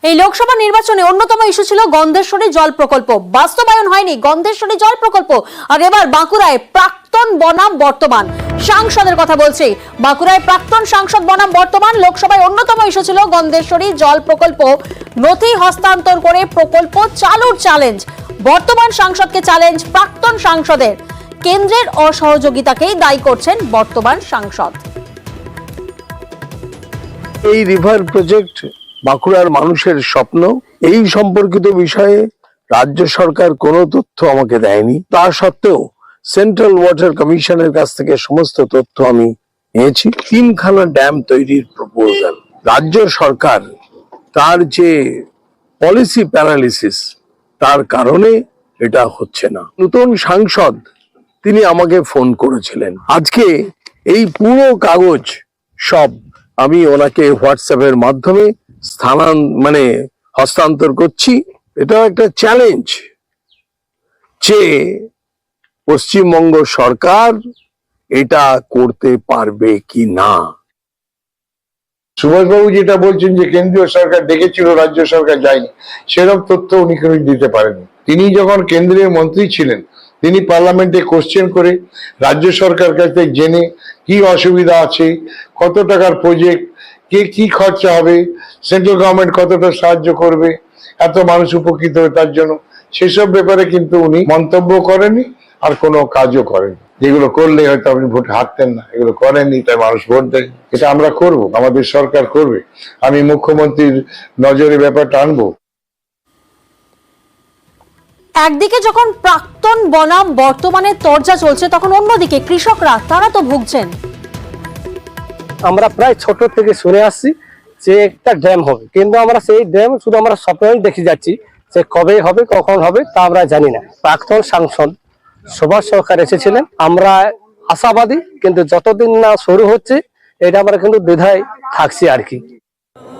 এই লোকসভা নির্বাচনে অন্যতম ইস্যু ছিল গন্ধেশ্বরী জল প্রকল্প। বাস্তবায়ন হয়নি গন্ধেশ্বরী জল প্রকল্প। আর এবার বাঁকুড়ায় প্রাক্তন বনাম বর্তমান সাংসদের কথা বলছি। বাঁকুড়ায় প্রাক্তন সাংসদ বনাম বর্তমান। লোকসভায় অন্যতম ইস্যু ছিল গন্ধেশ্বরী জল প্রকল্প। নথি হস্তান্তর করে প্রকল্প চালুর চ্যালেঞ্জ। বর্তমান সাংসদকে চ্যালেঞ্জ প্রাক্তন সাংসদের। কেন্দ্রের অসহযোগিতাকেই দায়ী করছেন বর্তমান সাংসদ। এই রিভার প্রজেক্ট বাঁকুড়ার মানুষের স্বপ্ন। এই সম্পর্কিত বিষয়ে রাজ্য সরকার কোনো তথ্য আমাকে দেয়নি। তা সত্ত্বেও সেন্ট্রাল ওয়াটার কমিশনের কাছ থেকে সমস্ত তথ্য আমি নিয়েছি। তিনখানা ড্যাম তৈরির প্রপোজাল। রাজ্য সরকার তার যে পলিসি প্যারালিসিস, তার কারণে এটা হচ্ছে না। নতুন সাংসদ তিনি আমাকে ফোন করেছিলেন। আজকে এই পুরো কাগজ সব আমি ওনাকে হোয়াটসঅ্যাপের মাধ্যমে হস্তান্তর করছি। এটাও একটা চ্যালেঞ্জ যে পশ্চিমবঙ্গ সরকার এটা করতে পারবে কি না। সুভাষবাবু যেটা বলছেন যে কেন্দ্রীয় সরকার ডেকেছিল, রাজ্য সরকার যায়নি, সেরকম তথ্য উনি কেউ দিতে পারেননি। তিনি যখন কেন্দ্রীয় মন্ত্রী ছিলেন, তিনি পার্লামেন্টে কোশ্চেন করে রাজ্য সরকার কাছে জেনে কি অসুবিধা আছে, কত টাকার প্রজেক্ট, কে কি খরচা হবে, সেন্ট্রাল গভর্নমেন্ট কতটা সাহায্য করবে, এত মানুষ উপকৃত হবে তার জন্য, সেসব ব্যাপারে কিন্তু উনি মন্তব্য করেননি আর কোনো কাজও করেনি। যেগুলো করলে হয়তো আপনি ভোটে হারতেন না, এগুলো করেননি, তাই মানুষ ভোট দেয়। এটা আমরা করব, আমাদের সরকার করবে। আমি মুখ্যমন্ত্রীর নজরে ব্যাপারটা আনবো। একদিকে যখন প্রাক্তন বনাম বর্তমানের তরজা চলছে, তখন অন্যদিকে কৃষকরা তারা তো ভুগছেন। আমরা প্রায় ছোট থেকে শুনে আসছি যে একটা ড্যাম হবে, কিন্তু আমরা সেই ড্যাম শুধু আমরা স্বপ্নেই দেখে যাচ্ছি। সে কবে হবে, কখন হবে তা আমরা জানি না। প্রাক্তন সাংসদ সুভাষ সরকার এসেছিলেন, আমরা আশাবাদী, কিন্তু যতদিন না শুরু হচ্ছে এটা আমরা কিন্তু দ্বিধায় থাকছি আর কি।